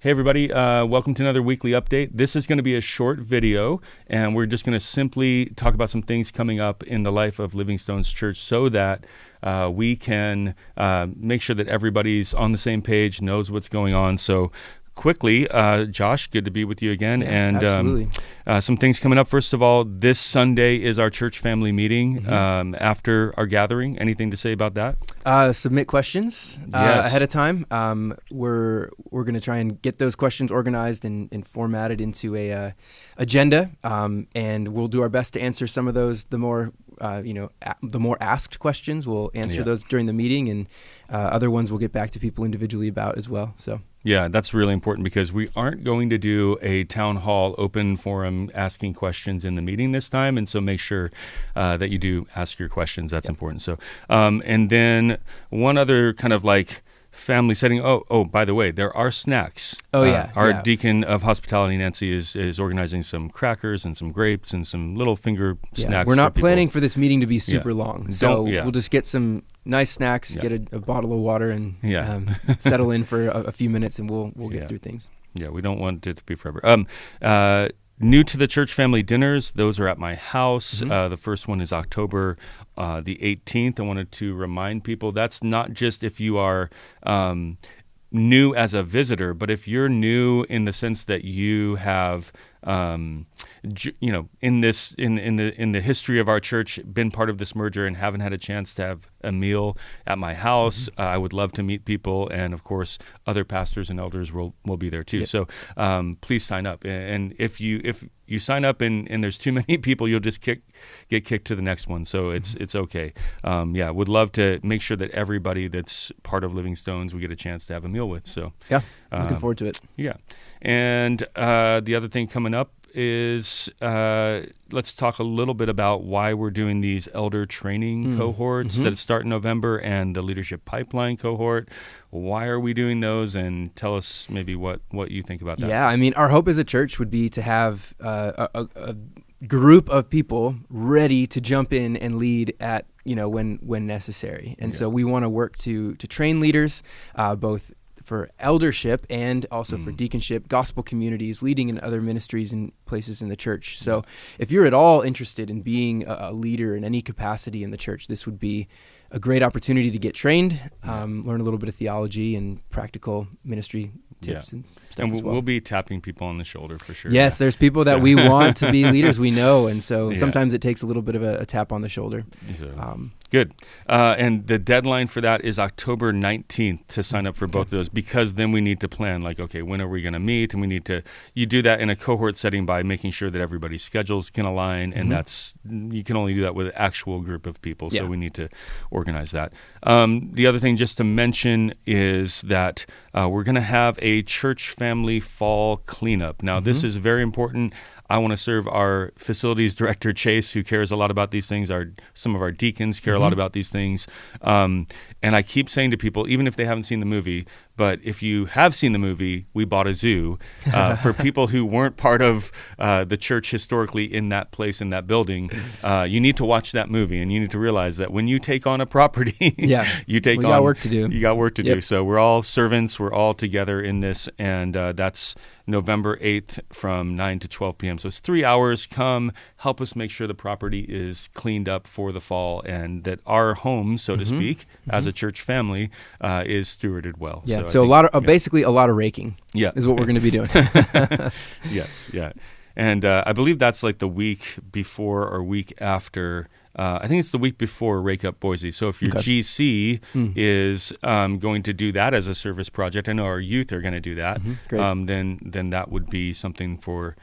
Hey everybody, welcome to another weekly update. This is going to be a short video, and we're just going to simply talk about some things coming up in the life of Living Stones Church so that we can make sure that everybody's on the same page, knows what's going on. So quickly, Josh, good to be with you again. Yeah, and absolutely. Some things coming up. First of all, this Sunday is our church family meeting after our gathering. Anything to say about that? Submit questions Yes. ahead of time. We're going to try and get those questions organized and formatted into a agenda, and we'll do our best to answer some of those. The more asked questions, we'll answer those during the meeting, and other ones we'll get back to people individually about as well. So. Yeah, that's really important because we aren't going to do a town hall open forum asking questions in the meeting this time. And so make sure that you do ask your questions. That's important. So, and then one other kind of like family setting. Oh, by the way, there are snacks. Our deacon of hospitality, Nancy, is organizing some crackers and some grapes and some little finger snacks. We're not for planning for this meeting to be super long. So We'll just get some nice snacks, get a bottle of water, and settle in for a few minutes, and we'll get through things. Yeah, we don't want it to be forever. New to the church family dinners, those are at my house. The first one is October the 18th. I wanted to remind people that's not just if you are new as a visitor, but if you're new in the sense that you have, in the history of our church, been part of this merger and haven't had a chance to have a meal at my house, I would love to meet people, and of course, other pastors and elders will be there too. Yep. So please sign up, and if you sign up and there's too many people, you'll just get kicked to the next one. So it's okay. Would love to make sure that everybody that's part of Living Stones we get a chance to have a meal with. So looking forward to it. Yeah, and the other thing coming up is let's talk a little bit about why we're doing these elder training cohorts that start in November and the leadership pipeline cohort. Why are we doing those? And tell us maybe what you think about that. Yeah, I mean, our hope as a church would be to have a group of people ready to jump in and lead at when necessary. And so we want to work to train leaders, both for eldership and also for deaconship, gospel communities, leading in other ministries and places in the church. So if you're at all interested in being a leader in any capacity in the church, this would be a great opportunity to get trained, learn a little bit of theology and practical ministry tips and stuff as well. We'll be tapping people on the shoulder for sure. Yes, there's people that we want to be leaders, we know, and so sometimes it takes a little bit of a tap on the shoulder. Good. And the deadline for that is October 19th to sign up for both of those, because then we need to plan, like, okay, when are we going to meet? And you do that in a cohort setting by making sure that everybody's schedules can align, and you can only do that with an actual group of people, so we need to organize that. The other thing just to mention is that we're going to have a church family fall cleanup. Now, this is very important. I want to serve our facilities director, Chase, who cares a lot about these things. Some of our deacons care a lot about these things. And I keep saying to people, even if they haven't seen the movie, but if you have seen the movie, we bought a zoo. For people who weren't part of the church historically in that place, in that building, you need to watch that movie, and you need to realize that when you take on a property, you got work to do. You got work to do. So we're all servants. We're all together in this, and that's November 8th from 9 to 12 p.m. So it's 3 hours. Come help us make sure the property is cleaned up for the fall, and that our home, so to speak, as a church family, is stewarded well. Yeah. So a lot of basically a lot of raking. Is what we're going to be doing. Yes. Yeah. And I believe that's like the week before or week after. I think it's the week before Rake Up Boise. So if your GC is going to do that as a service project, I know our youth are going to do that. Then that would be something for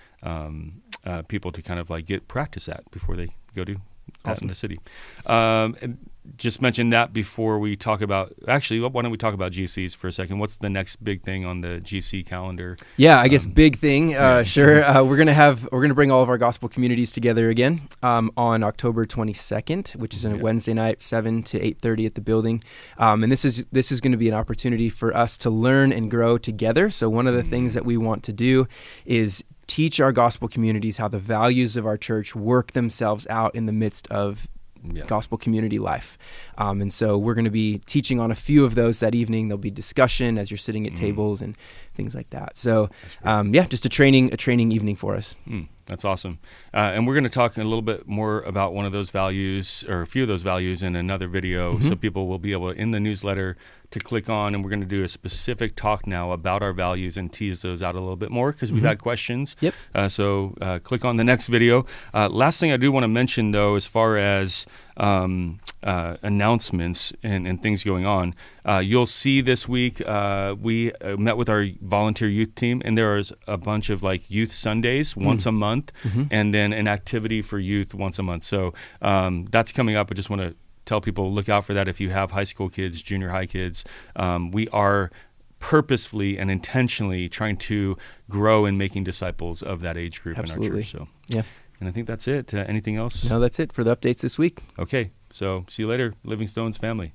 people to kind of like get practice at before they go do that in the city. And just mention that before we talk about, actually, why don't we talk about GCs for a second? What's the next big thing on the GC calendar? Yeah, I guess big thing. Sure. We're gonna bring all of our gospel communities together again on October 22nd, which is a Wednesday night, 7 to 8:30 at the building. And this is going to be an opportunity for us to learn and grow together. So one of the things that we want to do is teach our gospel communities how the values of our church work themselves out in the midst of gospel community life. And so we're going to be teaching on a few of those that evening. There'll be discussion as you're sitting at tables and things like that. So, just a training evening for us. That's awesome. And we're going to talk a little bit more about one of those values, or a few of those values, in another video. So people will be able, in the newsletter, to click on, and we're going to do a specific talk now about our values and tease those out a little bit more because we've had questions. Yep. So click on the next video. Last thing I do want to mention, though, as far as announcements and things going on, you'll see this week we met with our volunteer youth team, and there is a bunch of like youth Sundays once a month, and then an activity for youth once a month. So that's coming up. I just want to tell people, look out for that if you have high school kids, junior high kids. We are purposefully and intentionally trying to grow in making disciples of that age group in our church. So, and I think that's it. Anything else? No, that's it for the updates this week. Okay, so see you later, Living Stones family.